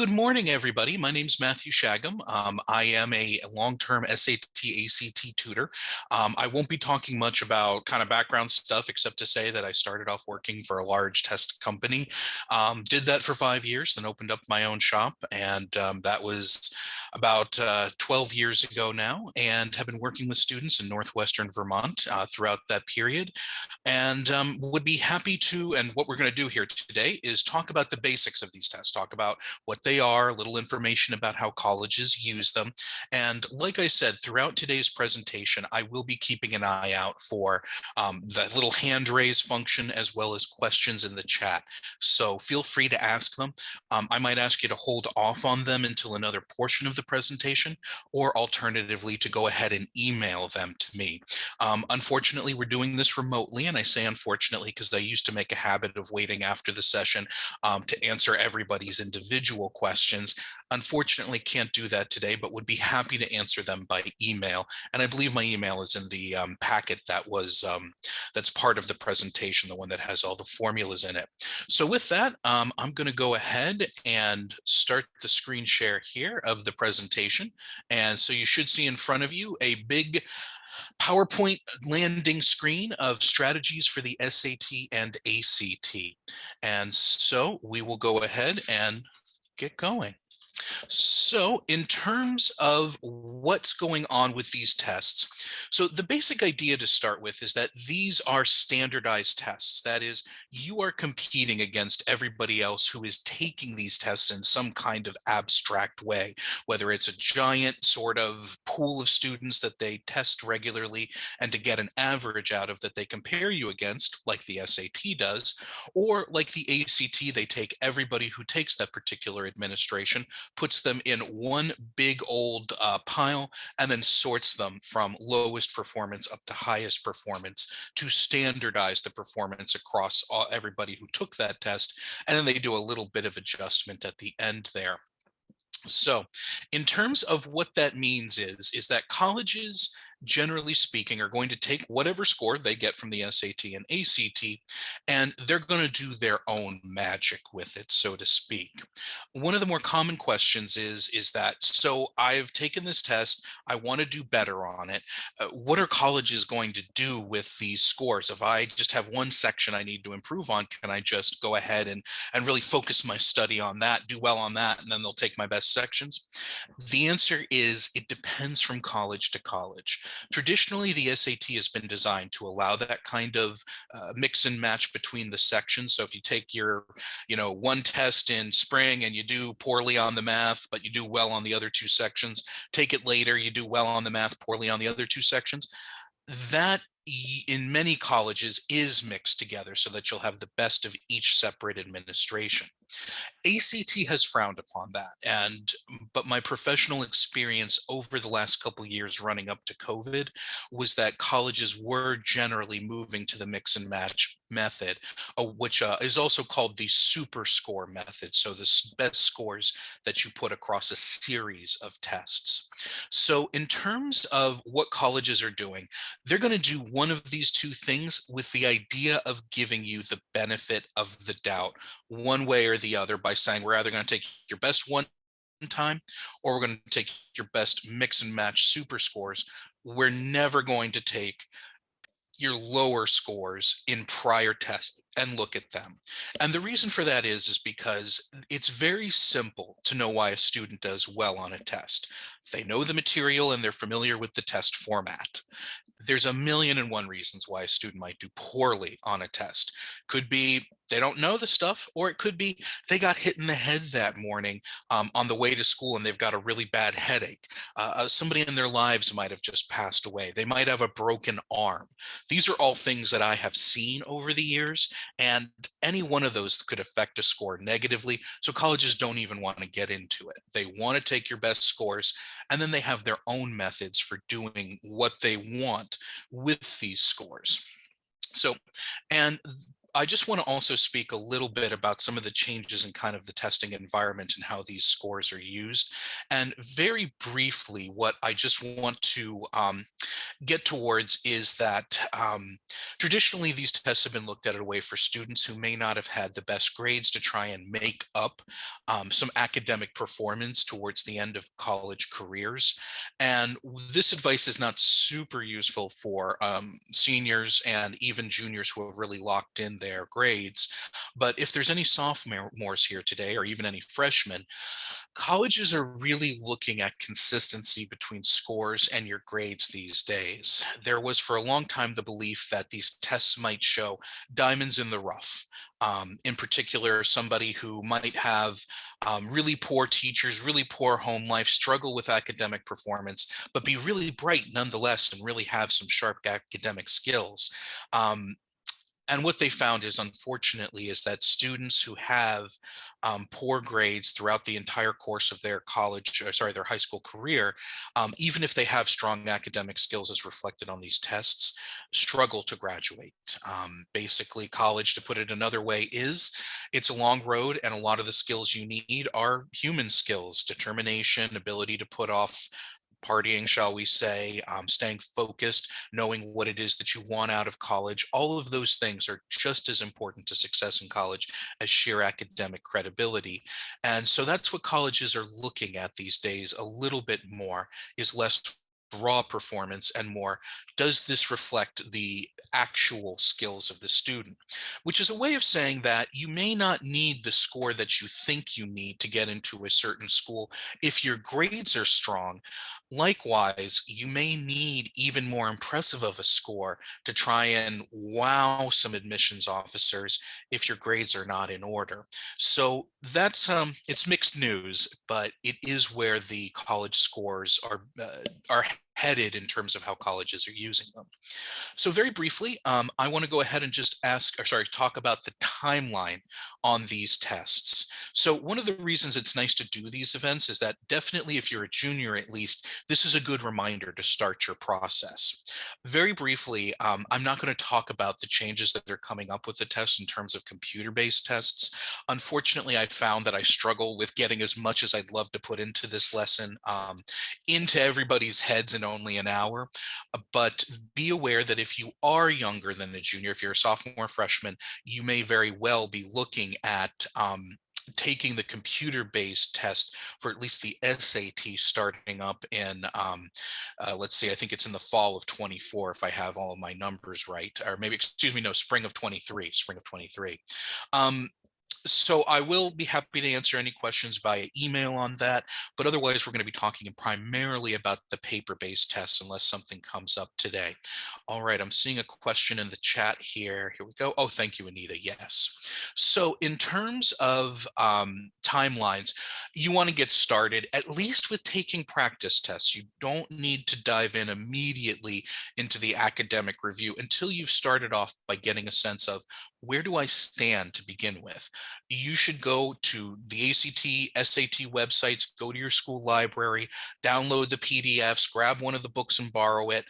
Good morning, everybody. My name is Matthew Shagam. I am a long-term SAT ACT tutor. I won't be talking much about kind of background stuff, except to say that I started off working for a large test company. Did that for 5 years, then opened up my own shop, and that was about 12 years ago now, and have been working with students in Northwestern Vermont throughout that period, and would be happy to. And what we're going to do here today is talk about the basics of these tests, talk about what they are, a little information about how colleges use them. And like I said, throughout today's presentation, I will be keeping an eye out for the little hand raise function as well as questions in the chat. So feel free to ask them. I might ask you to hold off on them until another portion of the presentation, or alternatively to go ahead and email them to me. Unfortunately, we're doing this remotely, and I say unfortunately because I used to make a habit of waiting after the session to answer everybody's individual questions. Unfortunately, can't do that today, but would be happy to answer them by email. And I believe my email is in the packet that was that's part of the presentation, the one that has all the formulas in it. So with that, I'm going to go ahead and start the screen share here of the presentation. And so you should see in front of you a big PowerPoint landing screen of strategies for the SAT and ACT. And so we will go ahead and get going. So in terms of what's going on with these tests, so the basic idea to start with is that these are standardized tests. That is, you are competing against everybody else who is taking these tests in some kind of abstract way, whether it's a giant sort of pool of students that they test regularly and to get an average out of that they compare you against, like the SAT does, or like the ACT, they take everybody who takes that particular administration, puts them in one big old pile, and then sorts them from lowest performance up to highest performance to standardize the performance across everybody who took that test. And then they do a little bit of adjustment at the end there. So in terms of what that means is that colleges, generally speaking, are going to take whatever score they get from the SAT and ACT, and they're going to do their own magic with it, so to speak. One of the more common questions is that, so I've taken this test, I want to do better on it. What are colleges going to do with these scores? If I just have one section I need to improve on, can I just go ahead and really focus my study on that, do well on that, and then they'll take my best sections? The answer is it depends from college to college. Traditionally, the SAT has been designed to allow that kind of mix and match between the sections. So if you take your, one test in spring and you do poorly on the math, but you do well on the other two sections, take it later, you do well on the math, poorly on the other two sections. That in many colleges is mixed together so that you'll have the best of each separate administration. ACT has frowned upon that, but my professional experience over the last couple of years running up to COVID was that colleges were generally moving to the mix and match method, which is also called the super score method. So the best scores that you put across a series of tests. So in terms of what colleges are doing, they're going to do one of these two things with the idea of giving you the benefit of the doubt, one way or the other, by saying we're either going to take your best one time or we're going to take your best mix and match super scores. We're never going to take your lower scores in prior tests and look at them. And the reason for that is because it's very simple to know why a student does well on a test. They know the material and they're familiar with the test format. There's a million and one reasons why a student might do poorly on a test. Could be they don't know the stuff, or it could be they got hit in the head that morning on the way to school and they've got a really bad headache. Somebody in their lives might have just passed away. They might have a broken arm. These are all things that I have seen over the years, and any one of those could affect a score negatively. So colleges don't even want to get into it. They want to take your best scores, and then they have their own methods for doing what they want with these scores. So, and I just want to also speak a little bit about some of the changes in kind of the testing environment and how these scores are used. And very briefly, what I just want to get towards is that traditionally these tests have been looked at a way for students who may not have had the best grades to try and make up some academic performance towards the end of college careers. And this advice is not super useful for seniors and even juniors who have really locked in their grades. But if there's any sophomores here today, or even any freshmen, colleges are really looking at consistency between scores and your grades these days. There was for a long time the belief that these tests might show diamonds in the rough. In particular, somebody who might have really poor teachers, really poor home life, struggle with academic performance, but be really bright nonetheless and really have some sharp academic skills. Um, and what they found is, unfortunately, is that students who have poor grades throughout the entire course of their college, or sorry, their high school career, even if they have strong academic skills as reflected on these tests, struggle to graduate. Basically, college, to put it another way, it's a long road, and a lot of the skills you need are human skills: determination, ability to put off partying, shall we say, staying focused, knowing what it is that you want out of college. All of those things are just as important to success in college as sheer academic credibility. And so that's what colleges are looking at these days a little bit more, is less raw performance and more, does this reflect the actual skills of the student? Which is a way of saying that you may not need the score that you think you need to get into a certain school if your grades are strong. Likewise, you may need even more impressive of a score to try and wow some admissions officers if your grades are not in order. So that's it's mixed news, but it is where the college scores are headed in terms of how colleges are using them. So very briefly, I want to go ahead and just talk about the timeline on these tests. So one of the reasons it's nice to do these events is that definitely, if you're a junior at least, this is a good reminder to start your process. Very briefly, I'm not going to talk about the changes that are coming up with the tests in terms of computer-based tests. Unfortunately, I found that I struggle with getting as much as I'd love to put into this lesson into everybody's heads in only an hour. But be aware that if you are younger than a junior, if you're a sophomore, freshman, you may very well be looking at taking the computer-based test for at least the SAT starting up in, let's see, I think it's in the fall of 24, if I have all of my numbers right, or maybe, excuse me, no, spring of 23, spring of 23. So I will be happy to answer any questions via email on that, but otherwise we're going to be talking primarily about the paper-based tests unless something comes up today. All right, I'm seeing a question in the chat here. Here we go. Oh, thank you, Anita. Yes. So in terms of timelines, you want to get started at least with taking practice tests. You don't need to dive in immediately into the academic review until you've started off by getting a sense of, where do I stand to begin with? You should go to the ACT, SAT websites, go to your school library, download the PDFs, grab one of the books and borrow it,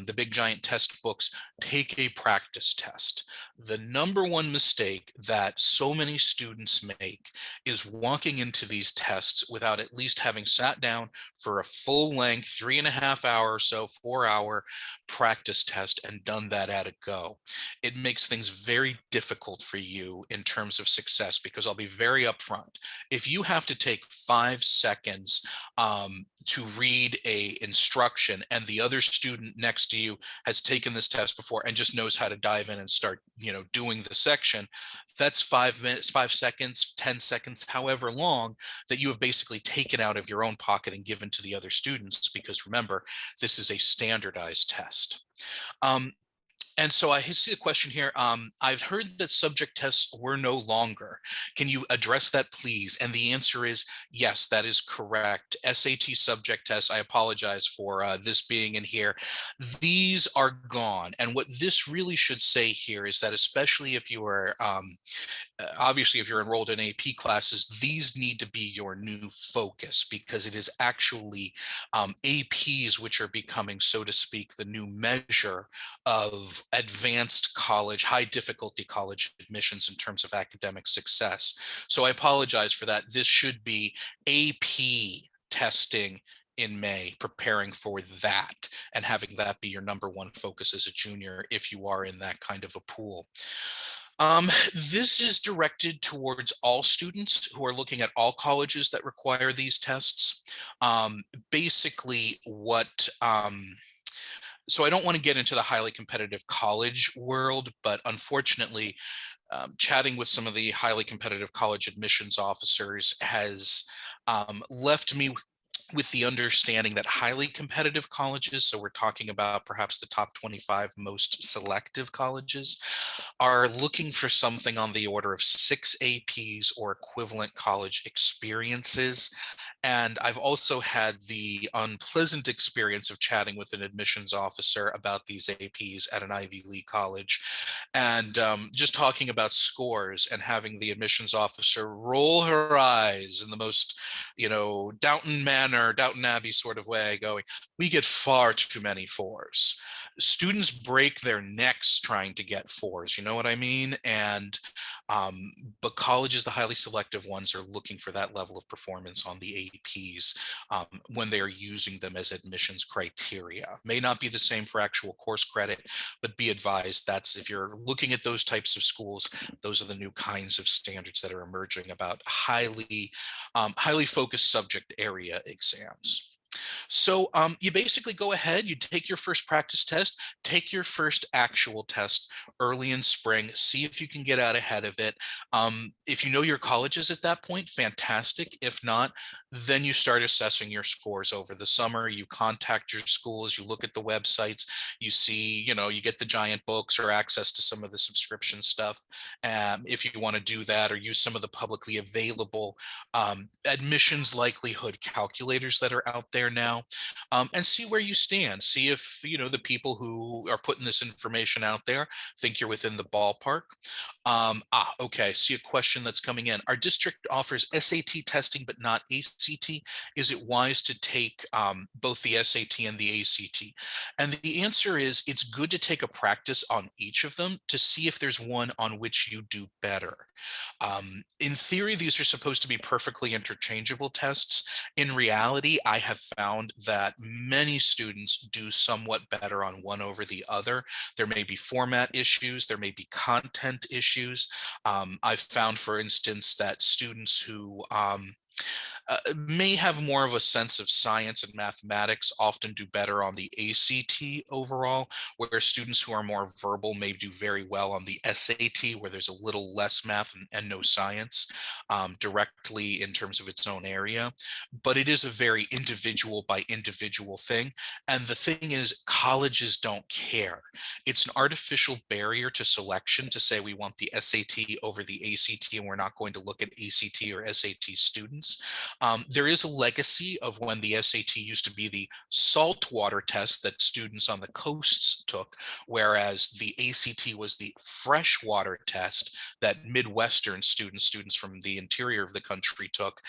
the big giant test books, take a practice test. The number one mistake that so many students make is walking into these tests without at least having sat down for a full length 3.5 hour or so, 4 hour practice test and done that at a go. It makes things very difficult for you in terms of success, because I'll be very upfront. If you have to take 5 seconds to read a instruction and the other student next to you has taken this test before and just knows how to dive in and start, doing the section, that's 5 minutes, 5 seconds, 10 seconds, however long, that you have basically taken out of your own pocket and given to the other students, because remember, this is a standardized test. And so I see a question here. I've heard that subject tests were no longer. Can you address that, please? And the answer is yes, that is correct. SAT subject tests, I apologize for this being in here. These are gone. And what this really should say here is that, especially if you are obviously, if you're enrolled in AP classes, these need to be your new focus, because it is actually APs which are becoming, so to speak, the new measure of of advanced college, high difficulty college admissions in terms of academic success. So I apologize for that. This should be AP testing in May, preparing for that and having that be your number one focus as a junior if you are in that kind of a pool. This is directed towards all students who are looking at all colleges that require these tests. Basically, so I don't want to get into the highly competitive college world, but unfortunately, chatting with some of the highly competitive college admissions officers has left me with the understanding that highly competitive colleges, so we're talking about perhaps the top 25 most selective colleges, are looking for something on the order of 6 APs or equivalent college experiences. And I've also had the unpleasant experience of chatting with an admissions officer about these APs at an Ivy League college, and just talking about scores and having the admissions officer roll her eyes in the most, Downton Manor, Downton Abbey sort of way, going, "We get far too many fours." Students break their necks trying to get fours, you know what I mean? And but colleges, the highly selective ones, are looking for that level of performance on the APs when they are using them as admissions criteria. May not be the same for actual course credit, but be advised that's, if you're looking at those types of schools, those are the new kinds of standards that are emerging about highly focused subject area exams. So you basically go ahead, you take your first practice test, take your first actual test early in spring, see if you can get out ahead of it. If you know your colleges at that point, fantastic. If not, then you start assessing your scores over the summer. You contact your schools, you look at the websites, you see, you get the giant books or access to some of the subscription stuff. If you want to do that, or use some of the publicly available admissions likelihood calculators that are out there now, and see where you stand. See if the people who are putting this information out there think you're within the ballpark. Okay. See a question that's coming in. Our district offers SAT testing but not ACT. Is it wise to take both the SAT and the ACT? And the answer is, it's good to take a practice on each of them to see if there's one on which you do better. In theory, these are supposed to be perfectly interchangeable tests. In reality, I have found that many students do somewhat better on one over the other. There may be format issues, there may be content issues. I've found, for instance, that students who may have more of a sense of science and mathematics often do better on the ACT overall, where students who are more verbal may do very well on the SAT, where there's a little less math and no science directly in terms of its own area. But it is a very individual by individual thing. And the thing is, colleges don't care. It's an artificial barrier to selection to say we want the SAT over the ACT and we're not going to look at ACT or SAT students. There is a legacy of when the SAT used to be the saltwater test that students on the coasts took, whereas the ACT was the freshwater test that Midwestern students from the interior of the country took.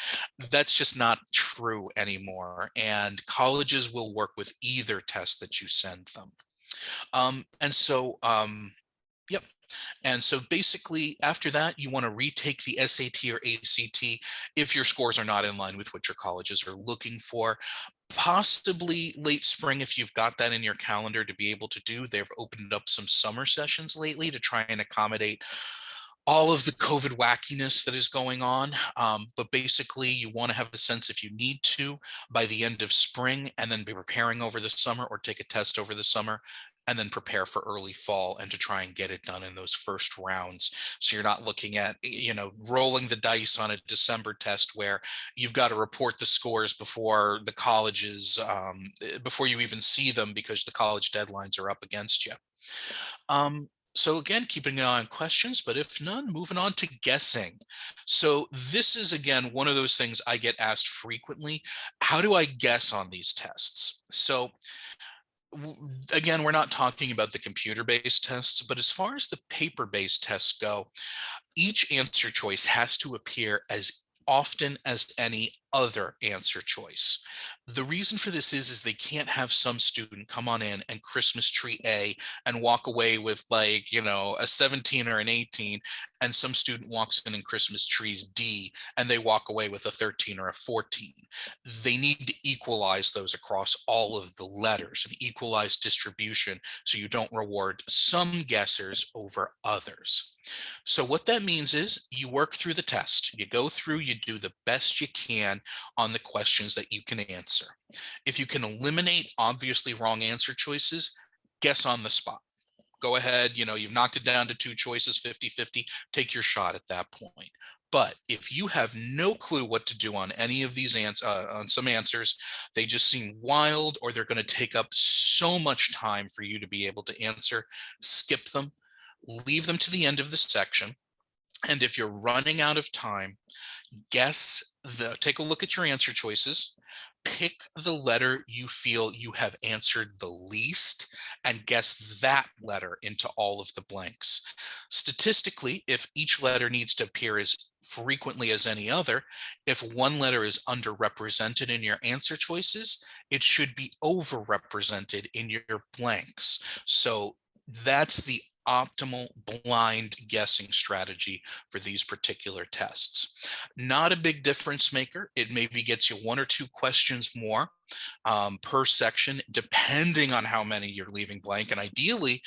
That's just not true anymore. And colleges will work with either test that you send them. Yep. And so basically, after that, you want to retake the SAT or ACT if your scores are not in line with what your colleges are looking for. Possibly late spring, if you've got that in your calendar to be able to do. They've opened up some summer sessions lately to try and accommodate all of the COVID wackiness that is going on. But basically, you want to have a sense, if you need to, by the end of spring, and then be preparing over the summer, or take a test over the summer, and then prepare for early fall, and to try and get it done in those first rounds. So you're not looking at, rolling the dice on a December test where you've got to report the scores before the colleges, before you even see them, because the college deadlines are up against you. So again, keeping an eye on questions, but if none, moving on to guessing. So this is, again, one of those things I get asked frequently. How do I guess on these tests? So again, we're not talking about the computer-based tests, but as far as the paper-based tests go, each answer choice has to appear as often as any other answer choice. The reason for this is they can't have some student come on in and Christmas tree A and walk away with, like, a 17 or an 18, and some student walks in and Christmas trees D and they walk away with a 13 or a 14. They need to equalize those across all of the letters, an equalized distribution, so you don't reward some guessers over others. So what that means is you work through the test, you go through, you do the best you can on the questions that you can answer. If you can eliminate obviously wrong answer choices, guess on the spot. Go ahead, you've knocked it down to two choices, 50-50, take your shot at that point. But if you have no clue what to do on any of these on some answers, they just seem wild, or they're going to take up so much time for you to be able to answer, skip them, leave them to the end of the section. And if you're running out of time, take a look at your answer choices, pick the letter you feel you have answered the least, and guess that letter into all of the blanks. Statistically, if each letter needs to appear as frequently as any other, if one letter is underrepresented in your answer choices, it should be overrepresented in your blanks. So that's the optimal blind guessing strategy for these particular tests. Not a big difference maker. It maybe gets you one or two questions more per section, depending on how many you're leaving blank. And ideally,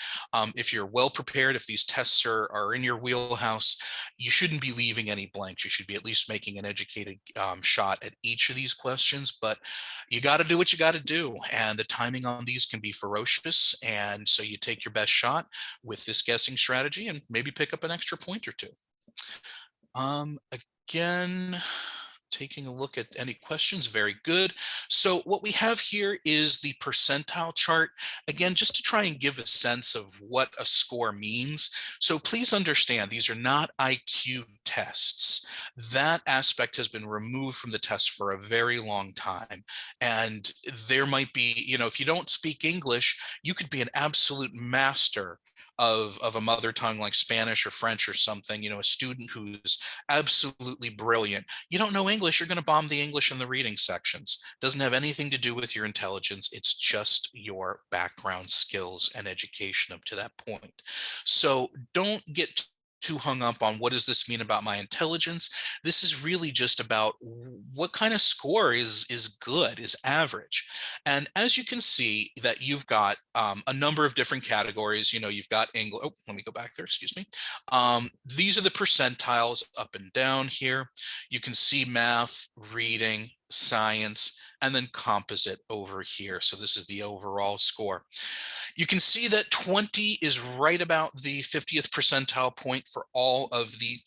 if you're well prepared, if these tests are in your wheelhouse, you shouldn't be leaving any blanks. You should be at least making an educated shot at each of these questions. But you got to do what you got to do. And the timing on these can be ferocious. And so you take your best shot with this guessing strategy and maybe pick up an extra point or two. Again, taking a look at any questions. Very good. So what we have here is the percentile chart, again, just to try and give a sense of what a score means. So please understand, these are not IQ tests. That aspect has been removed from the test for a very long time. And there might be, if you don't speak English, you could be an absolute master of a mother tongue like Spanish or French or something, a student who's absolutely brilliant. You don't know English, you're going to bomb the English in the reading sections. Doesn't have anything to do with your intelligence. It's just your background skills and education up to that point. So don't get too hung up on what does this mean about my intelligence. This is really just about what kind of score is good, is average. And as you can see that you've got a number of different categories. You've got English. Oh, let me go back there, excuse me. These are the percentiles up and down here. You can see math, reading, science, and then composite over here. So this is the overall score. You can see that 20 is right about the 50th percentile point for all of the,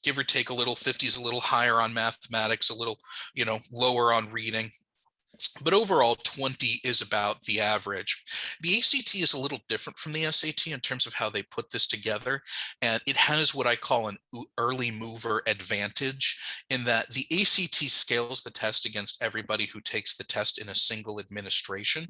give or take a little. 50 is a little higher on mathematics, a little, lower on reading. But overall, 20 is about the average. The ACT is a little different from the SAT in terms of how they put this together. And it has what I call an early mover advantage, in that the ACT scales the test against everybody who takes the test in a single administration,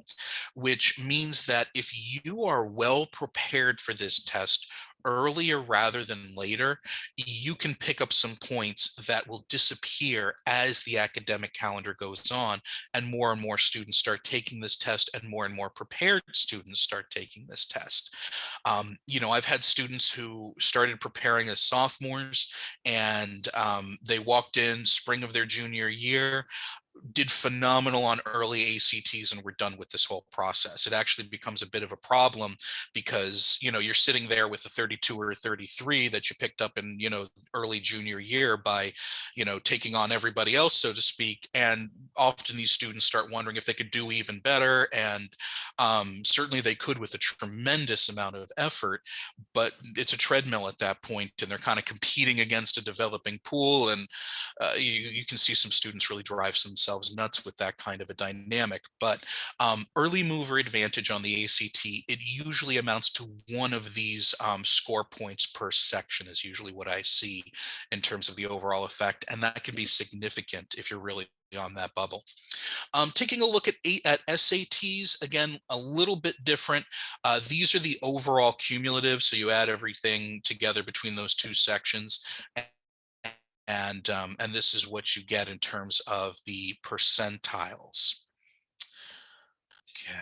which means that if you are well prepared for this test earlier rather than later, you can pick up some points that will disappear as the academic calendar goes on and more students start taking this test and more prepared students start taking this test. I've had students who started preparing as sophomores, and they walked in spring of their junior year, did phenomenal on early ACTs, and we're done with this whole process. It actually becomes a bit of a problem because, you're sitting there with a 32 or a 33 that you picked up in, early junior year by, taking on everybody else, so to speak. And often these students start wondering if they could do even better. And certainly they could with a tremendous amount of effort, but it's a treadmill at that point, and they're kind of competing against a developing pool. And you can see some students really drive themselves nuts with that kind of a dynamic. But early mover advantage on the ACT, it usually amounts to one of these score points per section is usually what I see in terms of the overall effect. And that can be significant if you're really on that bubble. Taking a look at SATs, again, a little bit different. These are the overall cumulative. So you add everything together between those two sections. and this is what you get in terms of the percentiles. Okay.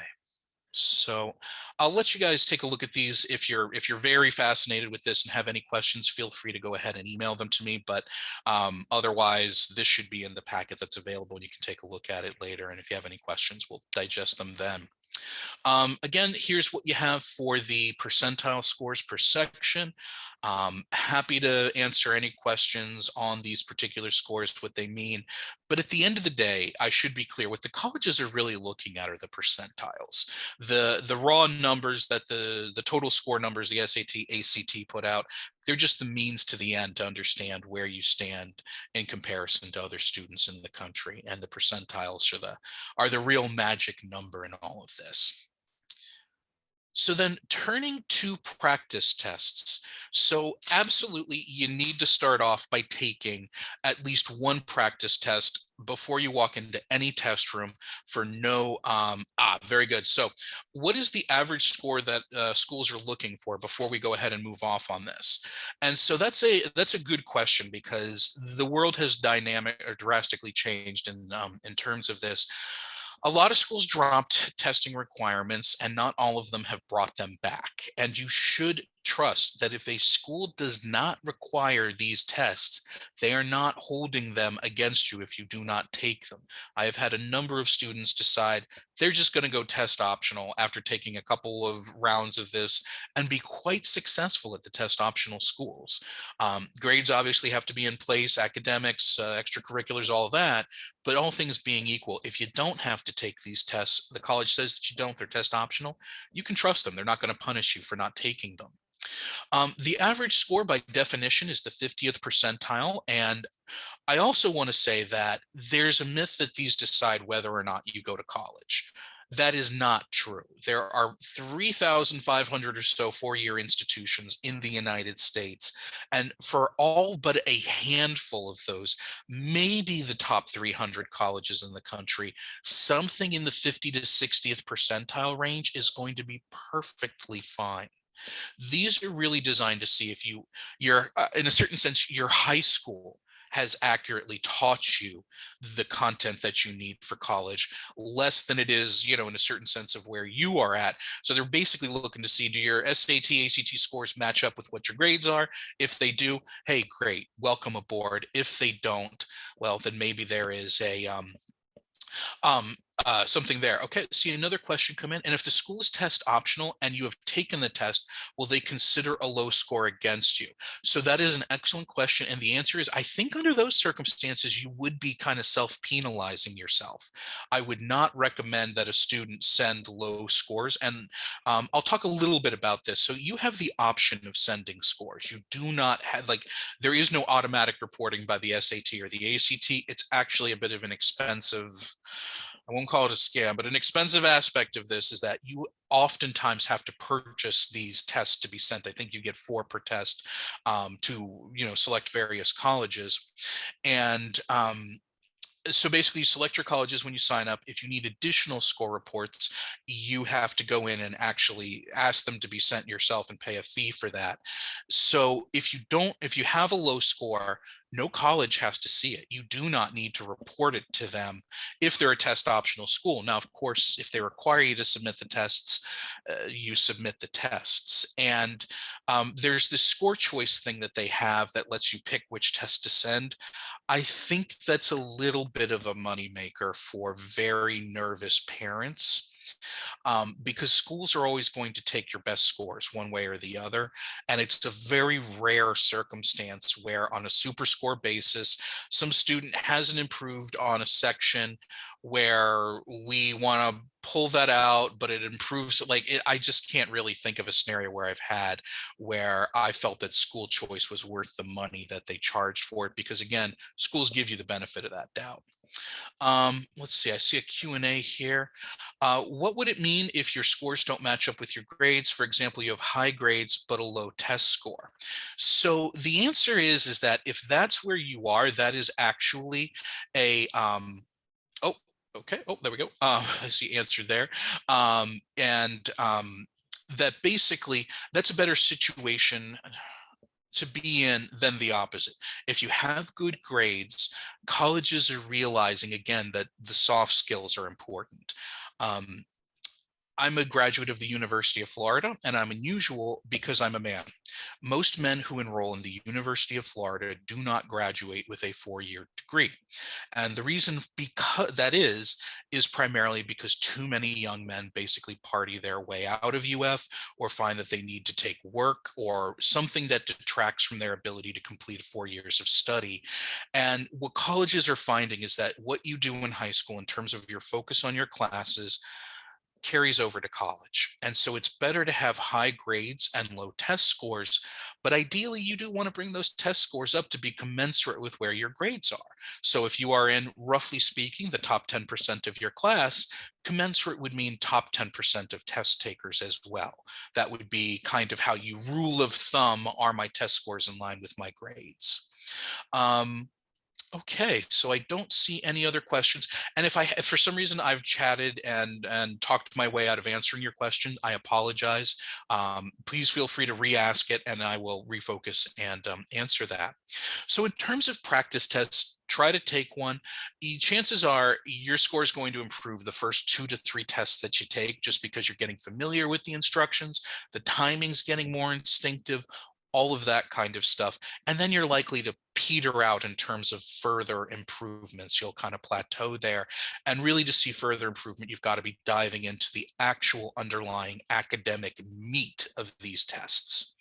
So I'll let you guys take a look at these. If you're very fascinated with this and have any questions, feel free to go ahead and email them to me. But otherwise, this should be in the packet that's available, and you can take a look at it later. And if you have any questions, we'll digest them then. Again, here's what you have for the percentile scores per section. Happy to answer any questions on these particular scores, what they mean. But at the end of the day, I should be clear, what the colleges are really looking at are the percentiles. The raw numbers that the total score numbers the SAT, ACT put out, they're just the means to the end to understand where you stand in comparison to other students in the country. And the percentiles are the real magic number in all of this. So then turning to practice tests. So absolutely, you need to start off by taking at least one practice test before you walk into any test room for no, very good. So what is the average score that schools are looking for before we go ahead and move off on this? And so that's a good question, because the world has dynamic or drastically changed in terms of this. A lot of schools dropped testing requirements, and not all of them have brought them back. And you should trust that if a school does not require these tests, they are not holding them against you if you do not take them. I have had a number of students decide they're just going to go test optional after taking a couple of rounds of this and be quite successful at the test optional schools. Grades obviously have to be in place, academics, extracurriculars, all of that. But all things being equal, if you don't have to take these tests, the college says that you don't, they're test optional, you can trust them. They're not going to punish you for not taking them. The average score by definition is the 50th percentile. And I also want to say that there's a myth that these decide whether or not you go to college. That is not true. There are 3,500 or so four-year institutions in the United States. And for all but a handful of those, maybe the top 300 colleges in the country, something in the 50 to 60th percentile range is going to be perfectly fine. These are really designed to see if you're in a certain sense, your high school has accurately taught you the content that you need for college, less than it is, in a certain sense of where you are at. So they're basically looking to see, do your SAT, ACT scores match up with what your grades are? If they do, hey, great, welcome aboard. If they don't, well, then maybe there is something there. Okay, see another question come in. And if the school is test optional and you have taken the test, will they consider a low score against you? So that is an excellent question. And the answer is, I think under those circumstances, you would be kind of self-penalizing yourself. I would not recommend that a student send low scores. And I'll talk a little bit about this. So you have the option of sending scores. You do not have, there is no automatic reporting by the SAT or the ACT. It's actually a bit of an expensive, I won't call it a scam, but an expensive aspect of this is that you oftentimes have to purchase these tests to be sent. I think you get 4 per test to select various colleges. And so basically, you select your colleges when you sign up. If you need additional score reports, you have to go in and actually ask them to be sent yourself and pay a fee for that. So if you have a low score, no college has to see it. You do not need to report it to them if they're a test optional school. Now, of course, if they require you to submit the tests, you submit the tests. And there's this score choice thing that they have that lets you pick which test to send. I think that's a little bit of a moneymaker for very nervous parents. Because schools are always going to take your best scores one way or the other. And it's a very rare circumstance where on a super score basis, some student hasn't improved on a section where we want to pull that out, but it improves. I just can't really think of a scenario where I've had where I felt that school choice was worth the money that they charged for it, because again, schools give you the benefit of that doubt. Let's see, I see a Q&A here. What would it mean if your scores don't match up with your grades? For example, you have high grades, but a low test score. So the answer is that if that's where you are, that is actually a, oh, okay. Oh, there we go. I see answer there. That basically, that's a better situation. to be in than the opposite. If you have good grades, colleges are realizing again that the soft skills are important. Um, I'm a graduate of the University of Florida, and I'm unusual because I'm a man. Most men who enroll in the University of Florida do not graduate with a 4-year degree. And the reason because that is primarily because too many young men basically party their way out of UF or find that they need to take work or something that detracts from their ability to complete 4 years of study. And what colleges are finding is that what you do in high school in terms of your focus on your classes carries over to college. And so it's better to have high grades and low test scores, but ideally you do want to bring those test scores up to be commensurate with where your grades are. So if you are in, roughly speaking, the top 10% of your class, commensurate would mean top 10% of test takers as well. That would be kind of how you rule of thumb, are my test scores in line with my grades? Um, Okay, so I don't see any other questions. And if for some reason I've chatted and talked my way out of answering your question, I apologize. Please feel free to re-ask it, and I will refocus and answer that. So in terms of practice tests, try to take one. Chances are your score is going to improve the first 2 to 3 tests that you take, just because you're getting familiar with the instructions, the timing's getting more instinctive, all of that kind of stuff. And then you're likely to peter out in terms of further improvements. You'll kind of plateau there. And really, to see further improvement, you've got to be diving into the actual underlying academic meat of these tests.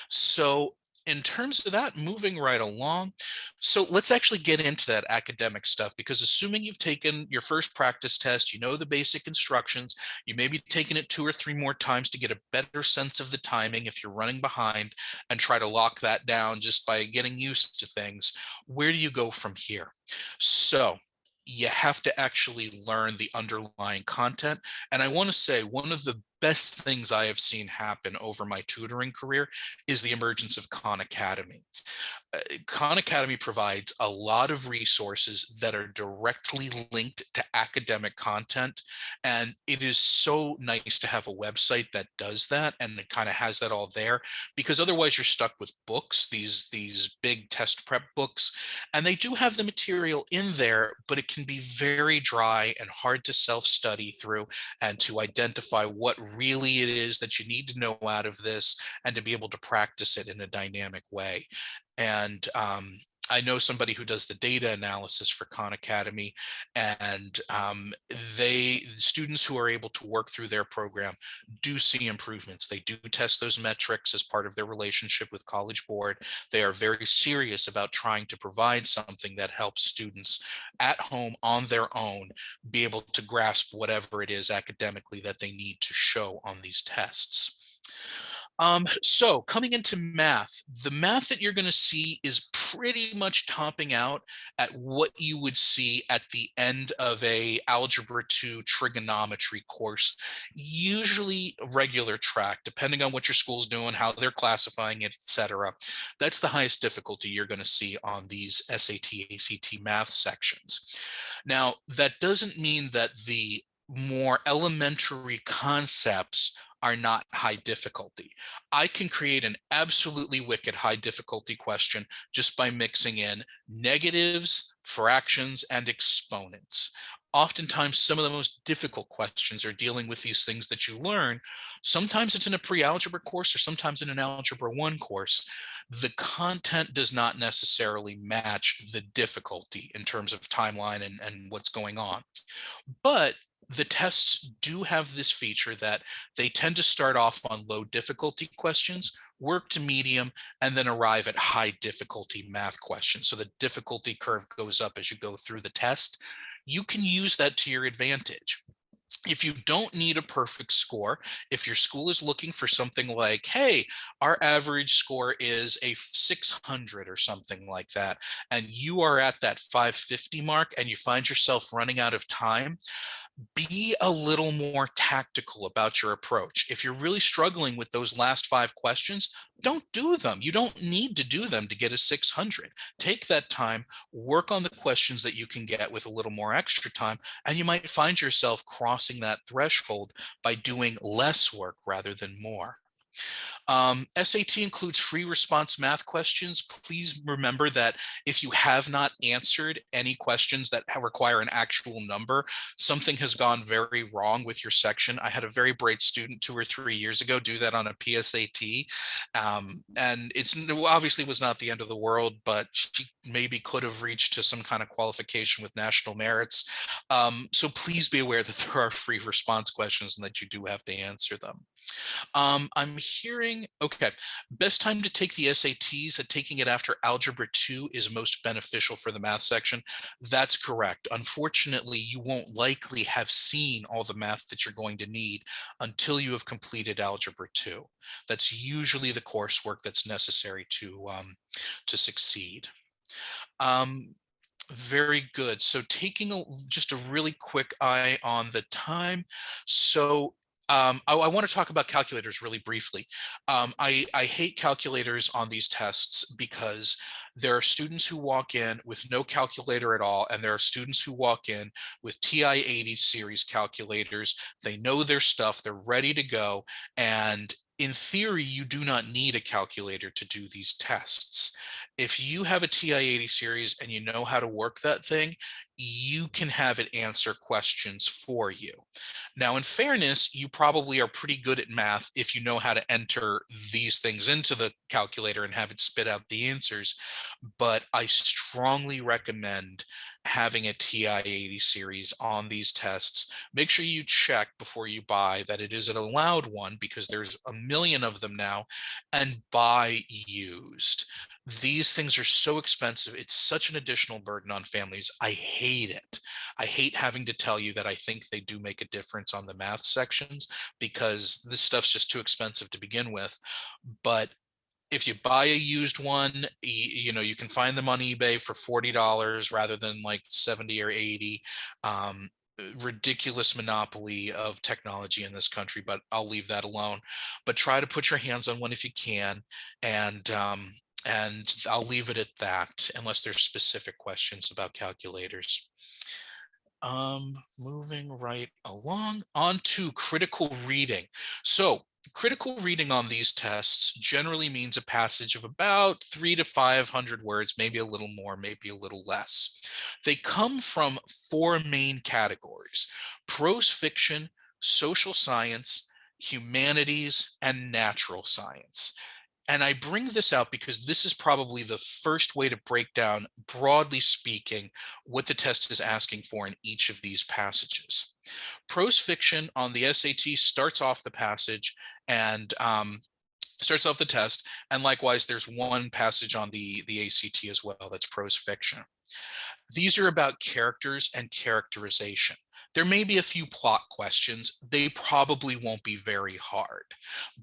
So in terms of that, moving right along. So let's actually get into that academic stuff, because assuming you've taken your first practice test, you know the basic instructions, you may be taking it 2 or 3 more times to get a better sense of the timing if you're running behind, and try to lock that down just by getting used to things. Where do you go from here? So you have to actually learn the underlying content. And I want to say one of the best things I have seen happen over my tutoring career is the emergence of Khan Academy. Khan Academy provides a lot of resources that are directly linked to academic content. And it is so nice to have a website that does that, and it kind of has that all there, because otherwise you're stuck with books, these big test prep books, and they do have the material in there, but it can be very dry and hard to self-study through and to identify what really it is that you need to know out of this, and to be able to practice it in a dynamic way. And I know somebody who does the data analysis for Khan Academy, and students who are able to work through their program do see improvements. They do test those metrics as part of their relationship with College Board. They are very serious about trying to provide something that helps students at home on their own be able to grasp whatever it is academically that they need to show on these tests. So coming into math, the math that you're going to see is pretty much topping out at what you would see at the end of a Algebra 2 trigonometry course, usually a regular track, depending on what your school's doing, how they're classifying it, etc. That's the highest difficulty you're going to see on these SAT, ACT math sections. Now, that doesn't mean that the more elementary concepts are not high difficulty. I can create an absolutely wicked high difficulty question just by mixing in negatives, fractions, and exponents. Oftentimes, some of the most difficult questions are dealing with these things that you learn. Sometimes it's in a pre-algebra course, or sometimes in an Algebra 1 course. The content does not necessarily match the difficulty in terms of timeline and what's going on. But the tests do have this feature that they tend to start off on low difficulty questions, work to medium, and then arrive at high difficulty math questions. So the difficulty curve goes up as you go through the test. You can use that to your advantage. If you don't need a perfect score, if your school is looking for something like, hey, our average score is a 600 or something like that, and you are at that 550 mark and you find yourself running out of time, be a little more tactical about your approach. If you're really struggling with those last 5 questions, don't do them. You don't need to do them to get a 600. Take that time, work on the questions that you can get with a little more extra time, and you might find yourself crossing that threshold by doing less work rather than more. SAT includes free response math questions. Please remember that if you have not answered any questions that require an actual number, something has gone very wrong with your section. I had a very bright student 2 or 3 years ago do that on a PSAT. And it's obviously was not the end of the world, but she maybe could have reached to some kind of qualification with national merits. So please be aware that there are free response questions and that you do have to answer them. I'm hearing, okay, best time to take the SATs, that taking it after Algebra 2 is most beneficial for the math section. That's correct. Unfortunately, you won't likely have seen all the math that you're going to need until you have completed Algebra 2. That's usually the coursework that's necessary to succeed. Very good. So taking just a really quick eye on the time. So I want to talk about calculators really briefly. I hate calculators on these tests because there are students who walk in with no calculator at all, and there are students who walk in with TI-80 series calculators. They know their stuff, they're ready to go, and in theory, you do not need a calculator to do these tests. If you have a TI-80 series and you know how to work that thing, you can have it answer questions for you. Now, in fairness, you probably are pretty good at math if you know how to enter these things into the calculator and have it spit out the answers. But I strongly recommend having a TI-80 series on these tests. Make sure you check before you buy that it is an allowed one, because there's a million of them now, and buy used. These things are so expensive. It's such an additional burden on families. I hate it. I hate having to tell you that I think they do make a difference on the math sections, because this stuff's just too expensive to begin with. But if you buy a used one, you can find them on eBay for $40 rather than like 70 or 80. Ridiculous monopoly of technology in this country, but I'll leave that alone. But try to put your hands on one if you can, and I'll leave it at that unless there's specific questions about calculators. Moving right along on to critical reading. So critical reading on these tests generally means a passage of about 300 to 500 words, maybe a little more, maybe a little less. They come from four main categories: prose fiction, social science, humanities, and natural science. And I bring this out because this is probably the first way to break down, broadly speaking, what the test is asking for in each of these passages. Prose fiction on the SAT starts off the passage and starts off the test. And likewise, there's one passage on the ACT as well that's prose fiction. These are about characters and characterization. There may be a few plot questions. They probably won't be very hard.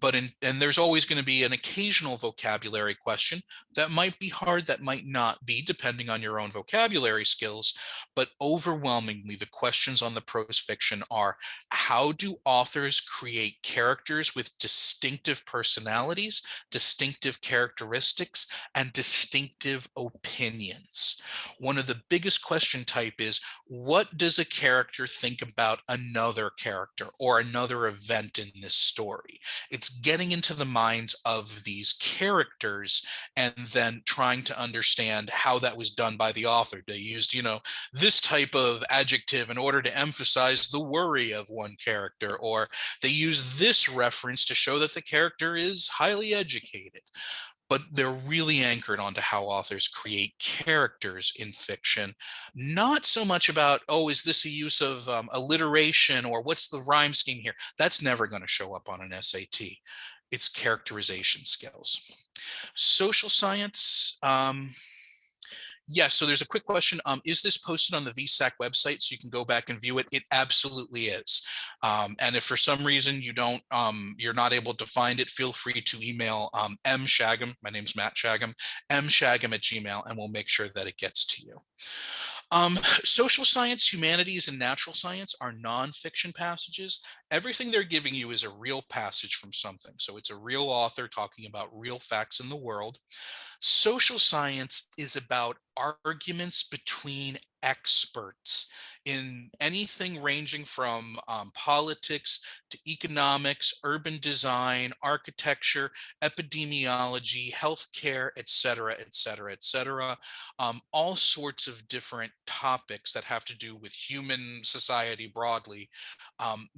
And there's always going to be an occasional vocabulary question that might be hard, that might not be, depending on your own vocabulary skills. But overwhelmingly, the questions on the prose fiction are: how do authors create characters with distinctive personalities, distinctive characteristics, and distinctive opinions? One of the biggest question type is: what does a character think about another character or another event in this story? It's getting into the minds of these characters and then trying to understand how that was done by the author. They used, this type of adjective in order to emphasize the worry of one character, or they use this reference to show that the character is highly educated. But they're really anchored onto how authors create characters in fiction, not so much about, oh, is this a use of alliteration, or what's the rhyme scheme here? That's never going to show up on an SAT. It's characterization skills. Social science, so there's a quick question. Is this posted on the VSAC website so you can go back and view it? It absolutely is. And if for some reason you're not able to find it, feel free to email Shagam. My name's Matt Shagam, mshagam@gmail, and we'll make sure that it gets to you. Social science, humanities, and natural science are nonfiction passages. Everything they're giving you is a real passage from something. So it's a real author talking about real facts in the world. Social science is about arguments between experts in anything ranging from politics to economics, urban design, architecture, epidemiology, healthcare, et cetera, et cetera, et cetera. All sorts of different topics that have to do with human society broadly.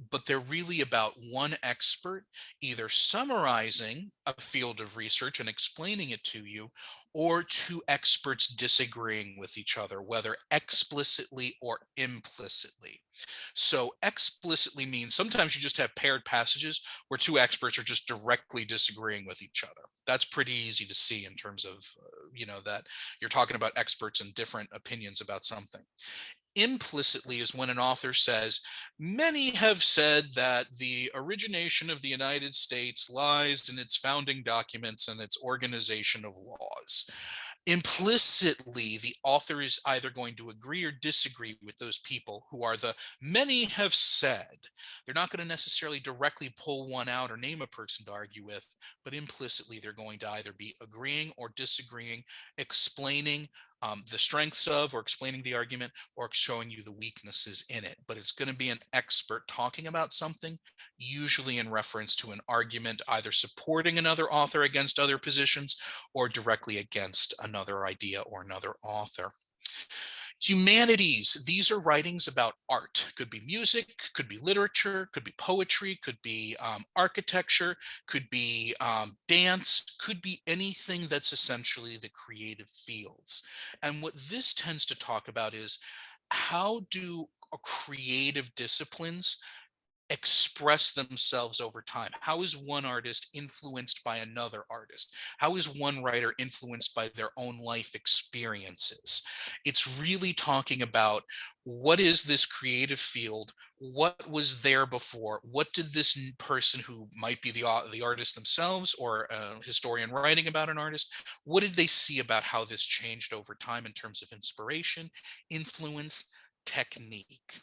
But they're really about one expert either summarizing a field of research and explaining it to you, or two experts disagreeing with each other, whether explicitly or implicitly. So explicitly means sometimes you just have paired passages where two experts are just directly disagreeing with each other. That's pretty easy to see in terms of, that you're talking about experts and different opinions about something. Implicitly is when an author says, many have said that the origination of the United States lies in its founding documents and its organization of laws. Implicitly, the author is either going to agree or disagree with those people who are the many have said. They're not going to necessarily directly pull one out or name a person to argue with, but implicitly they're going to either be agreeing or disagreeing, explaining the strengths of or explaining the argument, or showing you the weaknesses in it. But it's going to be an expert talking about something, usually in reference to an argument either supporting another author against other positions or directly against another idea or another author. Humanities, these are writings about art. Could be music, could be literature, could be poetry, could be architecture, could be dance, could be anything that's essentially the creative fields. And what this tends to talk about is how do creative disciplines express themselves over time? How is one artist influenced by another artist? How is one writer influenced by their own life experiences? It's really talking about what is this creative field? What was there before? What did this person who might be the artist themselves or a historian writing about an artist, what did they see about how this changed over time in terms of inspiration, influence, technique?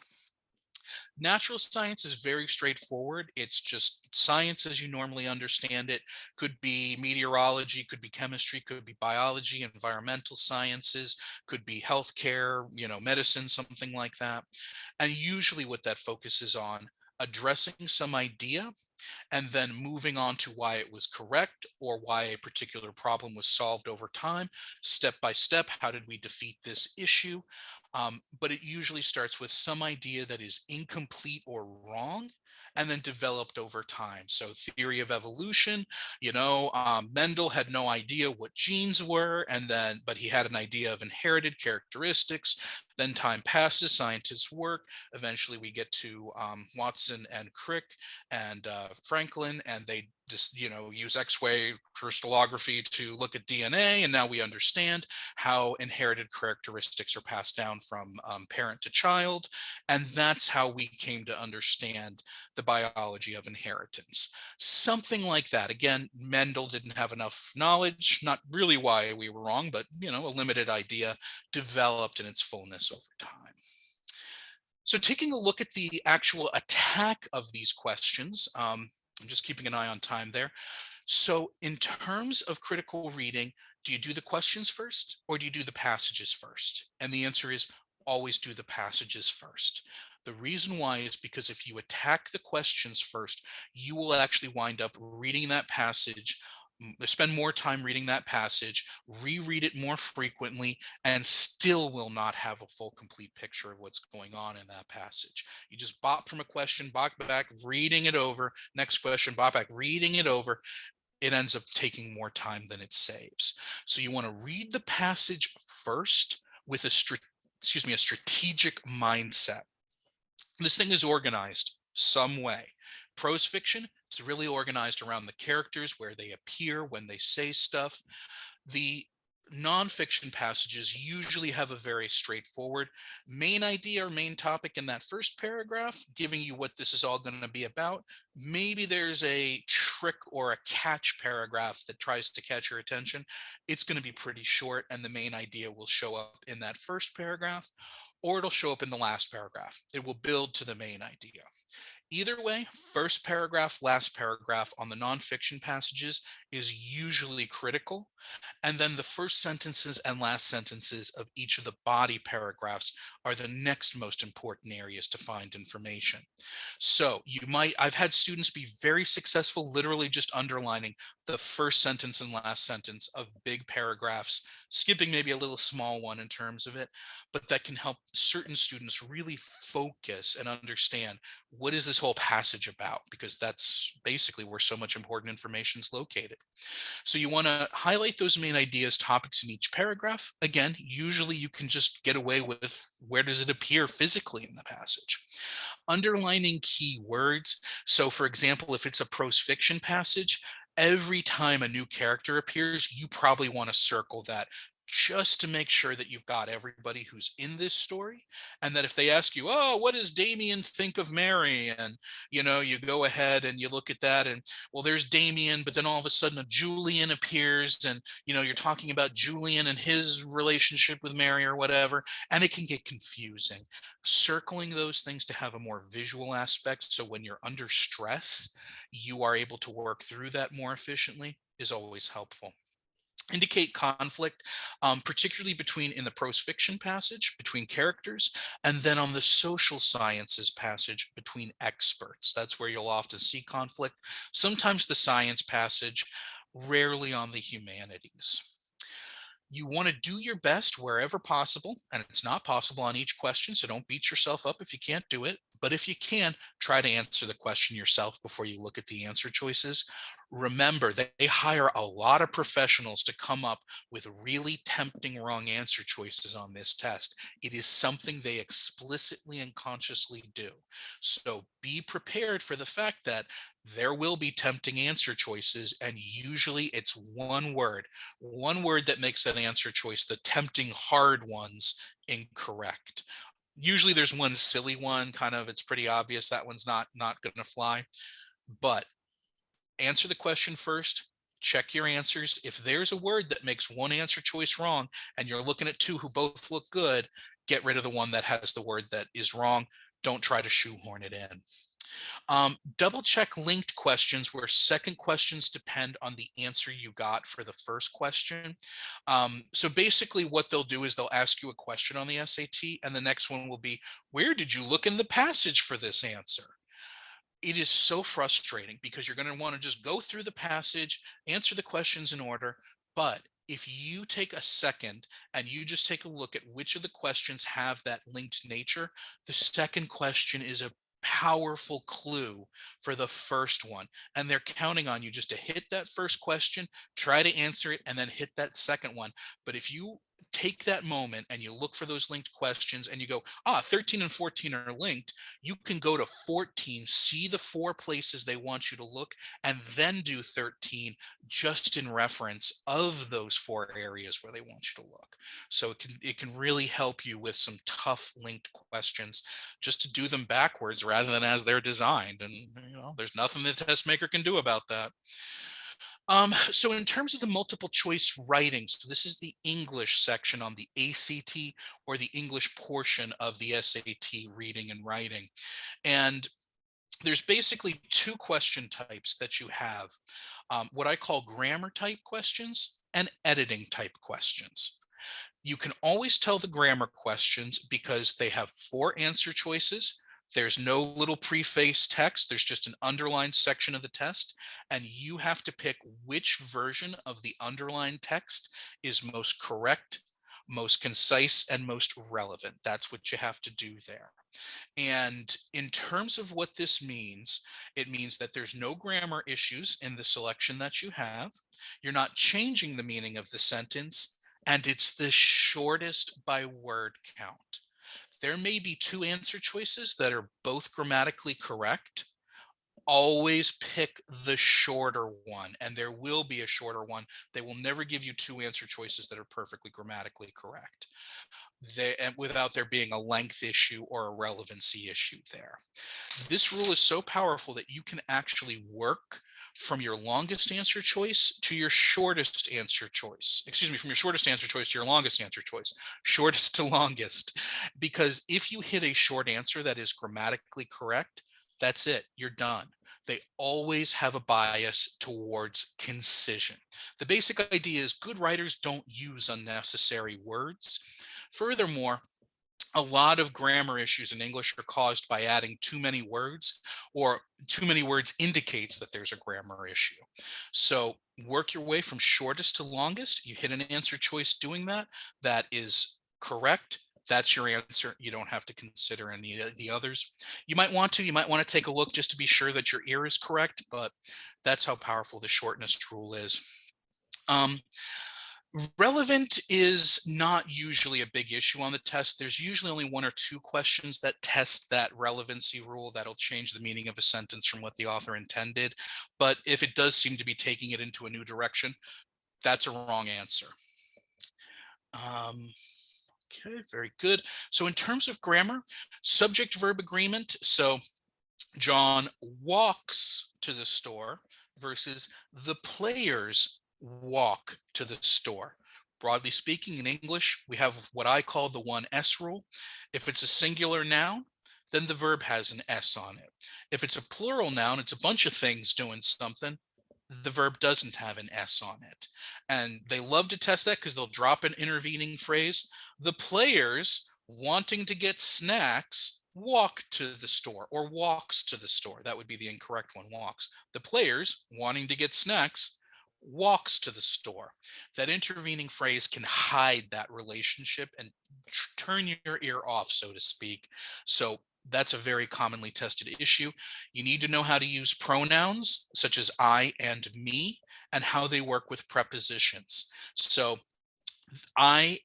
Natural science is very straightforward. It's just science as you normally understand it. Could be meteorology, could be chemistry, could be biology, environmental sciences, could be healthcare, medicine, something like that. And usually what that focuses on, addressing some idea and then moving on to why it was correct or why a particular problem was solved over time, step by step. How did we defeat this issue? But it usually starts with some idea that is incomplete or wrong and then developed over time. So theory of evolution, Mendel had no idea what genes were, but he had an idea of inherited characteristics. Then time passes, scientists work. Eventually we get to Watson and Crick and Franklin, and they just use X-ray crystallography to look at DNA, and now we understand how inherited characteristics are passed down from parent to child, and that's how we came to understand the biology of inheritance. Something like that. Again, Mendel didn't have enough knowledge, not really why we were wrong, but a limited idea developed in its fullness over time. So taking a look at the actual attack of these questions, I'm just keeping an eye on time there. So in terms of critical reading, do you do the questions first or do you do the passages first? And the answer is always do the passages first. The reason why is because if you attack the questions first, you will actually wind up reading that passage, spend more time reading that passage, reread it more frequently, and still will not have a full, complete picture of what's going on in that passage. You just bop from a question, bop back, reading it over, next question, bop back, reading it over. It ends up taking more time than it saves. So you want to read the passage first with a strategic mindset. This thing is organized some way. Prose fiction, it's really organized around the characters, where they appear, when they say stuff. The nonfiction passages usually have a very straightforward main idea or main topic in that first paragraph, giving you what this is all going to be about. Maybe there's a trick or a catch paragraph that tries to catch your attention. It's going to be pretty short, and the main idea will show up in that first paragraph, or it'll show up in the last paragraph. It will build to the main idea. Either way, first paragraph, last paragraph on the nonfiction passages is usually critical. And then the first sentences and last sentences of each of the body paragraphs are the next most important areas to find information. So I've had students be very successful, literally just underlining the first sentence and last sentence of big paragraphs, skipping maybe a little small one in terms of it, but that can help certain students really focus and understand what is this whole passage about, because that's basically where so much important information is located. So you want to highlight those main ideas, topics in each paragraph. Again, usually you can just get away with where does it appear physically in the passage. Underlining key words. So for example, if it's a prose fiction passage, every time a new character appears, you probably want to circle that just to make sure that you've got everybody who's in this story, and that if they ask you, oh, what does Damien think of Mary, and you go ahead and you look at that, and well, there's Damien, but then all of a sudden a Julian appears, and you're talking about Julian and his relationship with Mary or whatever, and it can get confusing. Circling those things to have a more visual aspect, so when you're under stress you are able to work through that more efficiently, is always helpful. Indicate conflict, particularly in the prose fiction passage between characters, and then on the social sciences passage between experts. That's where you'll often see conflict. Sometimes the science passage, rarely on the humanities. You want to do your best wherever possible, and it's not possible on each question, so don't beat yourself up if you can't do it. But if you can, try to answer the question yourself before you look at the answer choices. Remember, they hire a lot of professionals to come up with really tempting wrong answer choices on this test. It is something they explicitly and consciously do. So be prepared for the fact that there will be tempting answer choices, and usually it's one word that makes that answer choice, the tempting hard ones, incorrect. Usually there's one silly one, kind of, it's pretty obvious that one's not going to fly, but answer the question first, check your answers. If there's a word that makes one answer choice wrong and you're looking at two who both look good, get rid of the one that has the word that is wrong. Don't try to shoehorn it in. Double check linked questions where second questions depend on the answer you got for the first question. So basically what they'll do is they'll ask you a question on the SAT, and the next one will be, where did you look in the passage for this answer? It is so frustrating because you're going to want to just go through the passage, answer the questions in order. But if you take a second and you just take a look at which of the questions have that linked nature, the second question is a powerful clue for the first one. And they're counting on you just to hit that first question, try to answer it, and then hit that second one. But if you take that moment and you look for those linked questions and you go, 13 and 14 are linked, you can go to 14, see the 4 places they want you to look, and then do 13 just in reference of those 4 areas where they want you to look. So it can really help you with some tough linked questions, just to do them backwards rather than as they're designed. And there's nothing the test maker can do about that. So in terms of the multiple choice writing, so this is the English section on the ACT, or the English portion of the SAT reading and writing. And there's basically 2 question types that you have, what I call grammar type questions and editing type questions. You can always tell the grammar questions because they have 4 answer choices. There's no little preface text. There's just an underlined section of the test, and you have to pick which version of the underlined text is most correct, most concise, and most relevant. That's what you have to do there. And in terms of what this means, it means that there's no grammar issues in the selection that you have. You're not changing the meaning of the sentence, and it's the shortest by word count. There may be 2 answer choices that are both grammatically correct. Always pick the shorter one, and there will be a shorter one. They will never give you 2 answer choices that are perfectly grammatically correct, and without there being a length issue or a relevancy issue there. This rule is so powerful that you can actually work from your longest answer choice to your shortest answer choice. Excuse me, from your shortest answer choice to your longest answer choice, shortest to longest. Because if you hit a short answer that is grammatically correct, That's it. You're done. They always have a bias towards concision. The basic idea is good writers don't use unnecessary words. Furthermore, a lot of grammar issues in English are caused by adding too many words, or too many words indicates that there's a grammar issue. So work your way from shortest to longest. You hit an answer choice doing that. That is correct. That's your answer. You don't have to consider any of the others. You might want to take a look just to be sure that your ear is correct, but that's how powerful the shortest rule is. Relevant is not usually a big issue on the test. There's usually only one or two questions that test that relevancy rule that'll change the meaning of a sentence from what the author intended. But if it does seem to be taking it into a new direction, that's a wrong answer. Okay, very good. So in terms of grammar, subject-verb agreement. So John walks to the store versus the players walk to the store. Broadly speaking, in English, we have what I call the 1S rule. If it's a singular noun, then the verb has an S on it. If it's a plural noun, it's a bunch of things doing something, the verb doesn't have an S on it. And they love to test that because they'll drop an intervening phrase. The players wanting to get snacks walk to the store, or walks to the store. That would be the incorrect one, walks. The players wanting to get snacks walks to the store. That intervening phrase can hide that relationship and turn your ear off, so to speak. So that's a very commonly tested issue. You need to know how to use pronouns such as I and me, and how they work with prepositions. So Mary